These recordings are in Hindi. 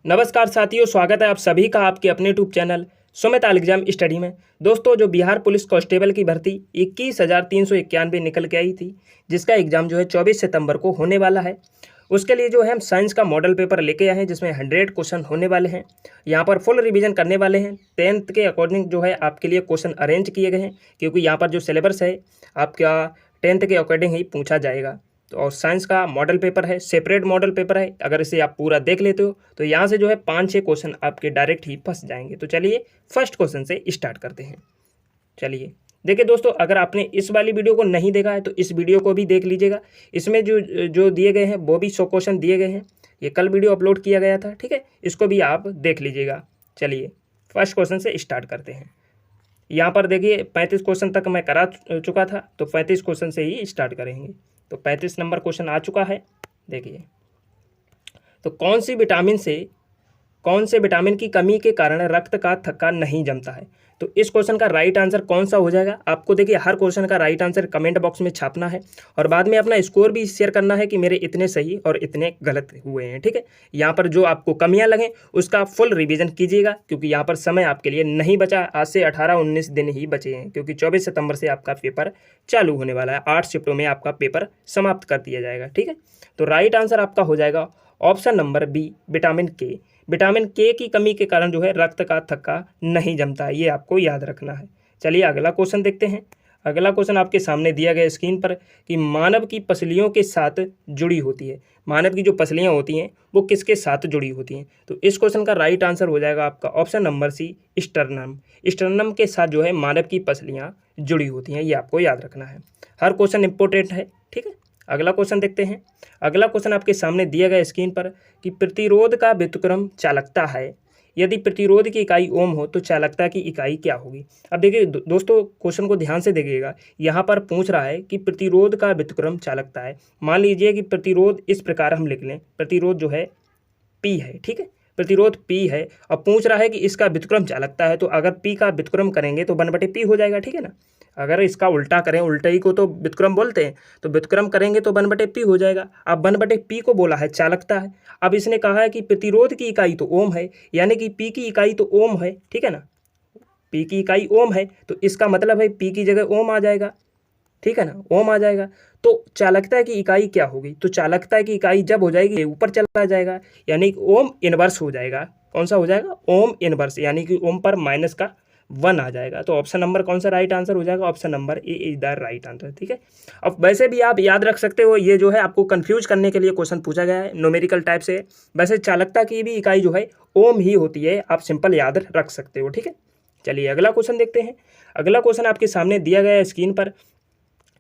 नमस्कार साथियों, स्वागत है आप सभी का आपके अपने YouTube channel Sumit exam study में। दोस्तों, जो बिहार पुलिस कांस्टेबल की भर्ती 21,391 निकल के आई थी, जिसका एग्जाम जो है 24 सितंबर को होने वाला है, उसके लिए जो है हम साइंस का मॉडल पेपर लेके आए हैं, जिसमें 100 क्वेश्चन होने वाले हैं। यहाँ पर फुल रिवीजन करने वाले हैं। 10th के अकॉर्डिंग जो है आपके लिए क्वेश्चन अरेंज किए गए हैं, क्योंकि यहाँ पर जो सिलेबस है आपका 10th के अकॉर्डिंग ही पूछा जाएगा। तो और साइंस का मॉडल पेपर है, सेपरेट मॉडल पेपर है। अगर इसे आप पूरा देख लेते हो तो यहाँ से जो है 5-6 क्वेश्चन आपके डायरेक्ट ही फंस जाएंगे। तो चलिए फर्स्ट क्वेश्चन से स्टार्ट करते हैं। चलिए देखिए दोस्तों, अगर आपने इस वाली वीडियो को नहीं देखा है तो इस वीडियो को भी देख लीजिएगा। इसमें जो जो दिए गए हैं वो भी 100 क्वेश्चन दिए गए हैं। ये कल वीडियो अपलोड किया गया था, ठीक है, इसको भी आप देख लीजिएगा। चलिए फर्स्ट क्वेश्चन से स्टार्ट करते हैं। यहाँ पर देखिए 35 क्वेश्चन तक मैं करा चुका था, तो 35 क्वेश्चन से ही स्टार्ट करेंगे। तो 35 नंबर क्वेश्चन आ चुका है। देखिए, तो कौन से विटामिन की कमी के कारण रक्त का थक्का नहीं जमता है? तो इस क्वेश्चन का राइट आंसर कौन सा हो जाएगा? आपको देखिए हर क्वेश्चन का राइट आंसर कमेंट बॉक्स में छापना है और बाद में अपना स्कोर भी शेयर करना है कि मेरे इतने सही और इतने गलत हुए हैं, ठीक है। यहाँ पर जो आपको कमियां लगें उसका फुल रिवीजन कीजिएगा, क्योंकि यहाँ पर समय आपके लिए नहीं बचा। आज से 18-19 दिन ही बचे हैं, क्योंकि 24 सितंबर से आपका पेपर चालू होने वाला है। 8 शिफ्टों में आपका पेपर समाप्त कर दिया जाएगा, ठीक है। तो राइट आंसर आपका हो जाएगा ऑप्शन नंबर बी, विटामिन के। विटामिन के की कमी के कारण जो है रक्त का थक्का नहीं जमता है, ये आपको याद रखना है। चलिए अगला क्वेश्चन देखते हैं। अगला क्वेश्चन आपके सामने दिया गया स्क्रीन पर कि मानव की पसलियों के साथ जुड़ी होती है। मानव की जो पसलियाँ होती हैं वो किसके साथ जुड़ी होती हैं? तो इस क्वेश्चन का राइट आंसर हो जाएगा आपका option number C, sternum. Sternum के साथ जो है मानव की पसलियाँ जुड़ी होती हैं, ये आपको याद रखना है। हर क्वेश्चन इंपॉर्टेंट है, ठीक है। अगला क्वेश्चन देखते हैं। अगला क्वेश्चन आपके सामने दिया गया स्क्रीन पर कि प्रतिरोध का व्युत्क्रम चालकता है। यदि प्रतिरोध की इकाई ओम हो तो चालकता की इकाई क्या होगी? अब देखिए दोस्तों, क्वेश्चन को ध्यान से देखिएगा। यहाँ पर पूछ रहा है कि प्रतिरोध का व्युत्क्रम चालकता है। मान लीजिए कि प्रतिरोध इस प्रकार हम लिख लें, प्रतिरोध जो है P है, ठीक है। प्रतिरोध P है। अब पूछ रहा है कि इसका व्युत्क्रम चालकता है, तो अगर P का व्युत्क्रम करेंगे तो 1/P हो जाएगा, ठीक है ना। अगर इसका उल्टा करें, उल्टे ही को तो व्युत्क्रम बोलते हैं, तो व्युत्क्रम करेंगे तो 1/P हो जाएगा। अब 1/P को बोला है चालकता है। अब इसने कहा है कि प्रतिरोध की इकाई तो ओम है, यानी कि P की इकाई तो ओम है, ठीक है ना। P की इकाई ओम है, तो इसका मतलब है P की जगह ओम आ जाएगा, ठीक है ना, ओम आ जाएगा। तो चालकता की इकाई क्या होगी? तो चालकता की इकाई जब हो जाएगी ऊपर चला जाएगा, यानी कि ओम इनवर्स हो जाएगा। कौन सा हो जाएगा? ओम इनवर्स, यानी कि ओम पर -1 आ जाएगा। तो ऑप्शन नंबर कौन सा राइट आंसर हो जाएगा? Option number A is the right answer, ठीक है। अब वैसे भी आप याद रख सकते हो, ये जो है आपको कंफ्यूज करने के लिए क्वेश्चन पूछा गया है, न्यूमेरिकल टाइप से। वैसे चालकता की भी इकाई जो है ओम ही होती है, आप सिंपल याद रख सकते हो, ठीक है। चलिए अगला क्वेश्चन देखते हैं। अगला क्वेश्चन आपके सामने दिया गया है स्क्रीन पर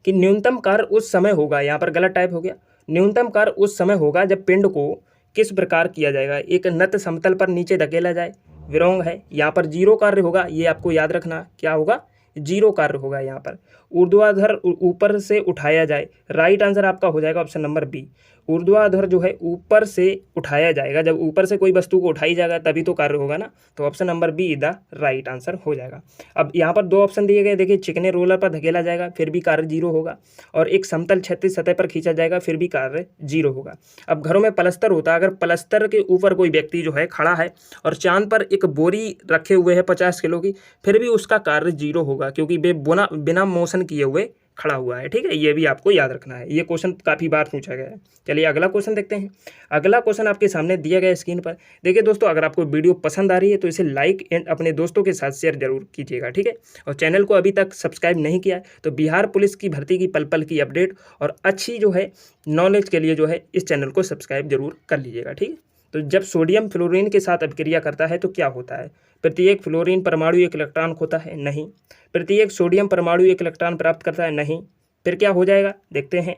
कि न्यूनतम कार्य उस समय होगा, यहाँ पर गलत टाइप हो गया। न्यूनतम कार्य उस समय होगा जब पिंड को किस प्रकार किया जाएगा? एक नत समतल पर नीचे धकेला जाए, विरोंग है। यहाँ पर 0 कार्य होगा, ये आपको याद रखना। क्या होगा? 0 कार्य होगा। यहाँ पर ऊर्ध्वाधर ऊपर से उठाया जाए, राइट आंसर आपका हो जाएगा ऑप्शन नंबर बी। ऊर्ध्वाधर जो है ऊपर से उठाया जाएगा, जब ऊपर से कोई वस्तु को उठाई जाएगा तभी तो कार्य होगा ना। तो option number be the right answer हो जाएगा। अब यहाँ पर 2 ऑप्शन दिए गए, देखिए, चिकने रोलर पर धकेला जाएगा फिर भी कार्य 0 होगा, और एक समतल क्षैतिज सतह पर खींचा जाएगा फिर भी कार्य 0 होगा। अब घरों में प्लस्तर होता है, अगर प्लस्तर के ऊपर कोई व्यक्ति जो है खड़ा है और चांद पर एक बोरी रखे हुए है 50 किलो की, फिर भी उसका कार्य 0 होगा, क्योंकि वे बिना मोशन किए हुए खड़ा हुआ है, ठीक है। ये भी आपको याद रखना है, ये क्वेश्चन काफ़ी बार पूछा गया है। चलिए अगला क्वेश्चन देखते हैं। अगला क्वेश्चन आपके सामने दिया गया स्क्रीन पर। देखिए दोस्तों, अगर आपको वीडियो पसंद आ रही है तो इसे लाइक एंड अपने दोस्तों के साथ शेयर जरूर कीजिएगा, ठीक है। और चैनल को अभी तक सब्सक्राइब नहीं किया है तो बिहार पुलिस की भर्ती की पल पल की अपडेट और अच्छी जो है नॉलेज के लिए जो है इस चैनल को सब्सक्राइब जरूर कर लीजिएगा, ठीक है। तो जब सोडियम फ्लोरीन के साथ अभिक्रिया करता है तो क्या होता है? प्रत्येक फ्लोरीन परमाणु 1 इलेक्ट्रॉन खोता है? नहीं। प्रत्येक सोडियम परमाणु 1 इलेक्ट्रॉन प्राप्त करता है? नहीं। फिर क्या हो जाएगा देखते हैं।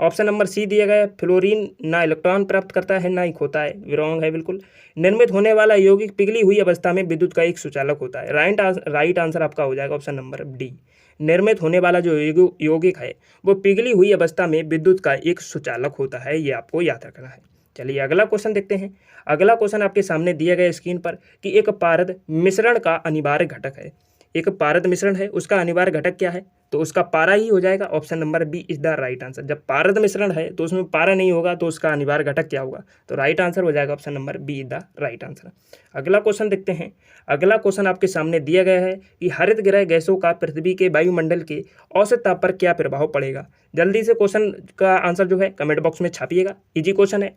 ऑप्शन नंबर सी दिया गया है, फ्लोरीन ना इलेक्ट्रॉन प्राप्त करता है ना ही खोता है, रॉन्ग है बिल्कुल। निर्मित होने वाला यौगिक पिघली हुई अवस्था में विद्युत का एक सुचालक होता है, राइट आंसर आपका हो जाएगा ऑप्शन नंबर डी। निर्मित होने वाला जो यौगिक है वो पिघली हुई अवस्था में विद्युत का एक सुचालक होता है, ये आपको याद रखना है। चलिए अगला क्वेश्चन देखते हैं। अगला क्वेश्चन आपके सामने दिया गया स्क्रीन पर कि एक पारद मिश्रण का अनिवार्य घटक है। एक पारद मिश्रण है, उसका अनिवार्य घटक क्या है? तो उसका पारा ही हो जाएगा। Option number B is the right answer. जब पारद मिश्रण है तो उसमें पारा नहीं होगा तो उसका अनिवार्य घटक क्या होगा, तो राइट आंसर हो जाएगा option number B is the right answer. अगला क्वेश्चन देखते हैं। अगला क्वेश्चन आपके सामने दिया गया है कि हरित गृह गैसों का पृथ्वी के वायुमंडल के औसत ताप पर क्या प्रभाव पड़ेगा। जल्दी से क्वेश्चन का आंसर जो है कमेंट बॉक्स में छापिएगा, इजी क्वेश्चन है।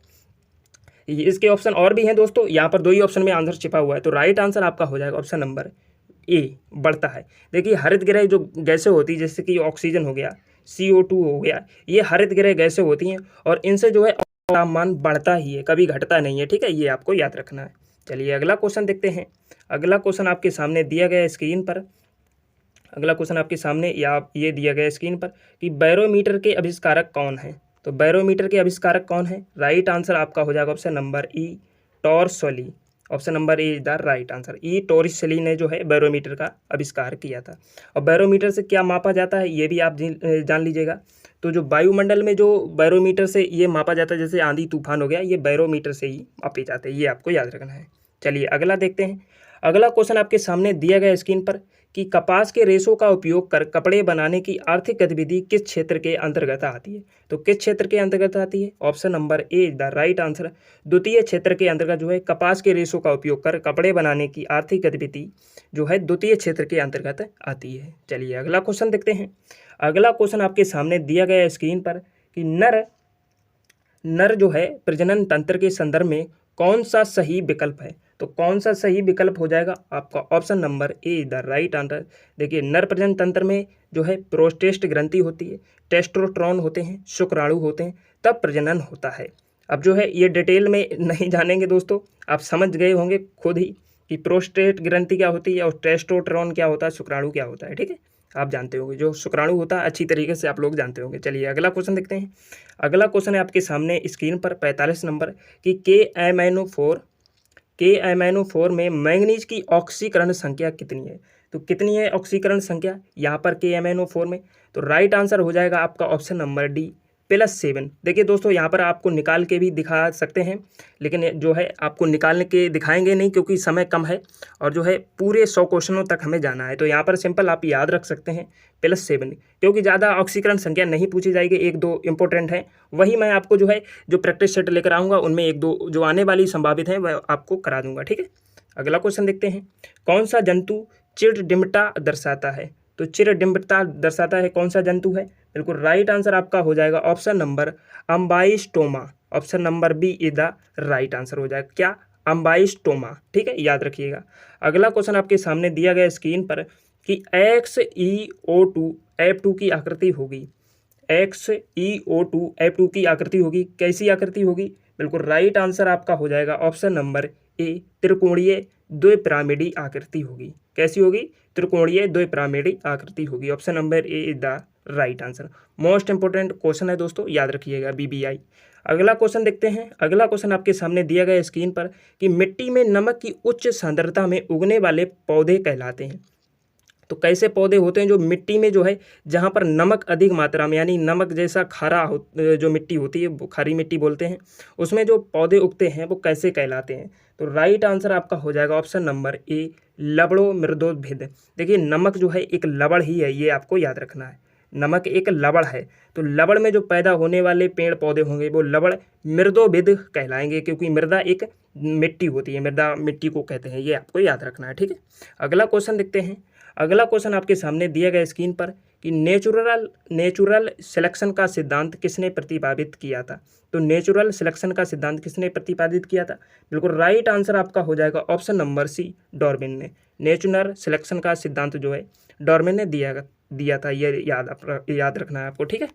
इसके ऑप्शन और भी हैं दोस्तों, यहाँ पर 2 ही ऑप्शन में आंसर छिपा हुआ है, तो राइट आंसर आपका हो जाएगा ऑप्शन नंबर ए, बढ़ता है। देखिए हरित गृह जो गैसें होती है जैसे कि ऑक्सीजन हो गया, CO2 हो गया, ये हरित गृह गैसें होती हैं और इनसे जो है तापमान बढ़ता ही है, कभी घटता नहीं है, ठीक है, ये आपको याद रखना है। चलिए अगला क्वेश्चन देखते हैं। अगला क्वेश्चन आपके सामने दिया गया स्क्रीन पर। अगला क्वेश्चन आपके सामने ये दिया गया स्क्रीन पर कि बैरोमीटर के आविष्कारक कौन है। तो बैरोमीटर के आविष्कारक कौन है, राइट आंसर आपका हो जाएगा ऑप्शन नंबर ई, टॉर्सली। Option number A is the right answer. E टॉर्सली ने जो है बैरोमीटर का आविष्कार किया था। और बैरोमीटर से क्या मापा जाता है ये भी आप जान लीजिएगा। तो जो वायुमंडल में जो बैरोमीटर से ये मापा जाता है, जैसे आंधी तूफान हो गया, ये बैरोमीटर से ही मापे जाते हैं, ये आपको याद रखना है। चलिए अगला देखते हैं। अगला क्वेश्चन आपके सामने दिया गया स्क्रीन पर कि कपास के रेशों का उपयोग कर कपड़े बनाने की आर्थिक गतिविधि किस क्षेत्र के अंतर्गत आती है। तो किस क्षेत्र के अंतर्गत आती है, option number A is the right answer. द्वितीय क्षेत्र के अंतर्गत जो है कपास के रेशों का उपयोग कर कपड़े बनाने की आर्थिक गतिविधि जो है द्वितीय क्षेत्र के अंतर्गत आती है। चलिए अगला क्वेश्चन देखते हैं। अगला क्वेश्चन आपके सामने दिया गया स्क्रीन पर कि नर जो है प्रजनन तंत्र के संदर्भ में कौन सा सही विकल्प है। तो कौन सा सही विकल्प हो जाएगा आपका option number A the right answer. देखिए नर प्रजनन तंत्र में जो है प्रोस्टेट ग्रंथि होती है, टेस्टोस्टेरोन होते हैं, शुक्राणु होते हैं, तब प्रजनन होता है। अब जो है ये डिटेल में नहीं जानेंगे दोस्तों, आप समझ गए होंगे खुद ही कि प्रोस्टेट ग्रंथि क्या होती है और टेस्टोस्टेरोन क्या होता है, शुक्राणु क्या होता है, ठीक है, आप जानते होंगे। जो शुक्राणु होता है अच्छी तरीके से आप लोग जानते होंगे। चलिए अगला क्वेश्चन देखते हैं। अगला क्वेश्चन है आपके सामने स्क्रीन पर 45 नंबर कि के एमाइनो 4 में मैंगनीज की ऑक्सीकरण संख्या कितनी है। तो कितनी है ऑक्सीकरण संख्या यहाँ पर के एमाइनो 4 में, तो राइट आंसर हो जाएगा आपका ऑप्शन नंबर डी +7। देखिए दोस्तों यहाँ पर आपको निकाल के भी दिखा सकते हैं, लेकिन जो है आपको निकालने के दिखाएंगे नहीं क्योंकि समय कम है और जो है पूरे 100 क्वेश्चनों तक हमें जाना है। तो यहाँ पर सिंपल आप याद रख सकते हैं +7, क्योंकि ज़्यादा ऑक्सीकरण संख्या नहीं पूछी जाएगी, 1-2 इंपॉर्टेंट हैं, वही मैं आपको जो है जो प्रैक्टिस सेट लेकर आऊँगा उनमें 1-2 जो आने वाली संभावित हैं वह आपको करा दूँगा, ठीक है। अगला क्वेश्चन देखते हैं। कौन सा जंतु चिरडिम्बटा दर्शाता है। तो चिरडिम्बटा दर्शाता है कौन सा जंतु है, बिल्कुल राइट आंसर आपका हो जाएगा option number Ambystoma. Option number B is the right answer हो जाएगा क्या, अम्बाइस्टोमा, ठीक है, याद रखिएगा। अगला क्वेश्चन आपके सामने दिया गया स्क्रीन पर कि XeO2 F2 की आकृति होगी। XeO2 F2 की आकृति होगी, कैसी आकृति होगी, बिल्कुल राइट आंसर आपका हो जाएगा ऑप्शन नंबर ए, त्रिकोणीय द्विपिरामिडी आकृति होगी। कैसी होगी, त्रिकोणीय द्विपिरामिडी आकृति होगी। Option number A is the right answer. Most important question है दोस्तों, याद रखिएगा, BBI। अगला क्वेश्चन देखते हैं। अगला क्वेश्चन आपके सामने दिया गया स्क्रीन पर कि मिट्टी में नमक की उच्च सांद्रता में उगने वाले पौधे कहलाते हैं। तो कैसे पौधे होते हैं जो मिट्टी में जो है जहाँ पर नमक अधिक मात्रा में यानी नमक जैसा खारा जो मिट्टी होती है वो खारी मिट्टी बोलते हैं, उसमें जो पौधे उगते हैं वो कैसे कहलाते हैं। तो राइट आंसर आपका हो जाएगा ऑप्शन नंबर ए, लवणो मृदोभिद। देखिए नमक जो है एक लवण ही है, ये आपको याद रखना है, नमक एक लवण है। तो लवण में जो पैदा होने वाले पेड़ पौधे होंगे वो लवण मृदोभिद कहलाएंगे, क्योंकि मृदा एक मिट्टी होती है, मृदा मिट्टी को कहते हैं, ये आपको याद रखना है, ठीक है। अगला क्वेश्चन देखते हैं। अगला क्वेश्चन आपके सामने दिया गया स्क्रीन पर कि नेचुरल सिलेक्शन का सिद्धांत किसने प्रतिपादित किया था। तो नेचुरल सिलेक्शन का सिद्धांत किसने प्रतिपादित किया था, बिल्कुल राइट आंसर आपका हो जाएगा ऑप्शन नंबर सी, डार्विन ने। नेचुरल सिलेक्शन का सिद्धांत जो है डार्विन ने दिया था, ये याद रखना है आपको, ठीक है।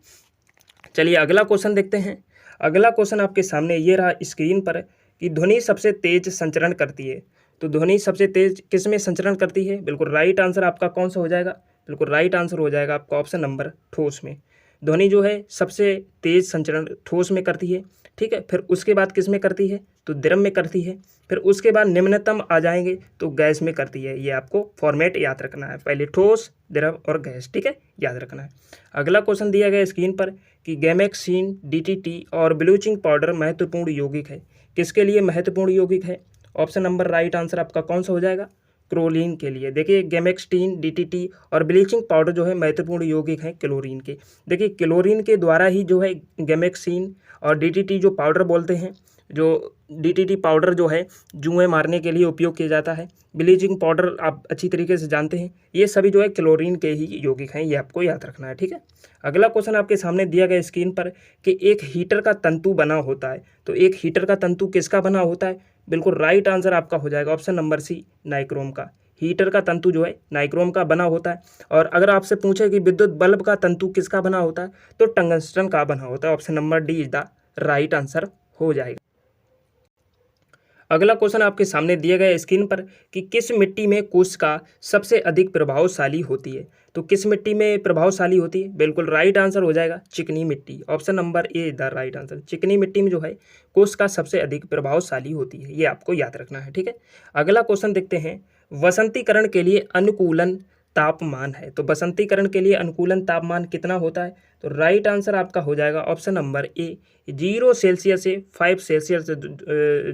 चलिए अगला क्वेश्चन देखते हैं। अगला क्वेश्चन आपके सामने ये रहा स्क्रीन पर कि ध्वनि सबसे तेज संचरण करती है। तो ध्वनि सबसे तेज किस में संचरण करती है, बिल्कुल राइट आंसर आपका कौन सा हो जाएगा, बिल्कुल राइट आंसर हो जाएगा आपका ऑप्शन नंबर ठोस में। ध्वनि जो है सबसे तेज संचरण ठोस में करती है, ठीक है। फिर उसके बाद किस में करती है, तो द्रव में करती है। फिर उसके बाद निम्नतम आ जाएंगे तो गैस में करती है। ये आपको फॉर्मेट याद रखना है, पहले ठोस, द्रव और गैस, ठीक है, याद रखना है। अगला क्वेश्चन दिया गया स्क्रीन पर कि गैमेक्सिन, DDT और ब्लीचिंग पाउडर महत्वपूर्ण यौगिक है, किसके लिए महत्वपूर्ण यौगिक है। ऑप्शन नंबर राइट आंसर आपका कौन सा हो जाएगा, क्लोरीन के लिए। देखिए गेमेक्सटीन, डीटीटी और ब्लीचिंग पाउडर जो है महत्वपूर्ण यौगिक हैं क्लोरीन के। देखिए क्लोरीन के द्वारा ही जो है गेमेक्सिन और डीटीटी जो पाउडर बोलते हैं, जो डीटीटी पाउडर जो है जुएं मारने के लिए उपयोग किया जाता है। ब्लीचिंग पाउडर आप अच्छी तरीके से जानते हैं, ये सभी जो है क्लोरीन के ही यौगिक हैं, ये आपको याद रखना है, ठीक है। अगला क्वेश्चन आपके सामने दिया गया स्क्रीन पर कि एक हीटर का तंतु बना होता है, तो एक हीटर का तंतु किसका बना होता है? बिल्कुल राइट आंसर आपका हो जाएगा ऑप्शन नंबर सी, नाइक्रोम का। हीटर का तंतु जो है नाइक्रोम का बना होता है। और अगर आपसे पूछे कि विद्युत बल्ब का तंतु किसका बना होता है, तो टंगस्टन का बना होता है। Option number D is the right answer हो जाएगा। अगला क्वेश्चन आपके सामने दिया गया स्क्रीन पर कि किस मिट्टी में कोशिका सबसे अधिक प्रभावशाली होती है? तो किस मिट्टी में प्रभावशाली होती है? बिल्कुल राइट आंसर हो जाएगा चिकनी मिट्टी। Option number A the right answer. चिकनी मिट्टी में जो है कोशिका सबसे अधिक प्रभावशाली होती है, ये आपको याद रखना है, ठीक है। अगला क्वेश्चन देखते हैं, वसंतीकरण के लिए अनुकूलन तापमान है, तो बसंतीकरण के लिए अनुकूलन तापमान कितना होता है? तो राइट आंसर आपका हो जाएगा ऑप्शन नंबर ए, 0 सेल्सियस से 5 सेल्सियस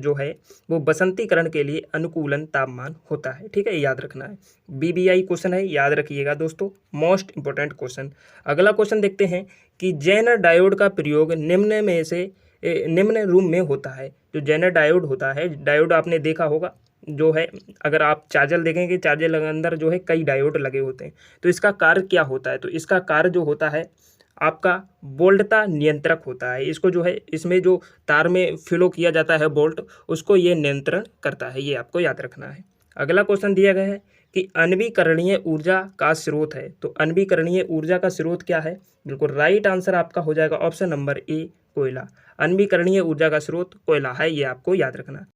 जो है वो बसंतीकरण के लिए अनुकूलन तापमान होता है, ठीक है, याद रखना है। बीबीआई क्वेश्चन है, याद रखिएगा दोस्तों, मोस्ट इंपॉर्टेंट क्वेश्चन। अगला क्वेश्चन देखते हैं कि जेनर डायोड का प्रयोग निम्न में से निम्न रूप में होता है। जो जेनर डायोड होता है, डायोड आपने देखा होगा जो है, अगर आप चार्जर देखेंगे, चार्जर के अंदर जो है कई डायोड लगे होते हैं, तो इसका कार्य क्या होता है? तो इसका कार्य जो होता है आपका वोल्टता नियंत्रक होता है। इसको जो है, इसमें जो तार में फ्लो किया जाता है वोल्ट, उसको ये नियंत्रण करता है, ये आपको याद रखना है। अगला क्वेश्चन दिया गया है कि अनवीकरणीय ऊर्जा का स्रोत है, तो अनवीकरणीय ऊर्जा का स्रोत क्या है? बिल्कुल राइट आंसर आपका हो जाएगा ऑप्शन नंबर ए, कोयला। अनवीकरणीय ऊर्जा का स्रोत कोयला है, ये आपको याद रखना है।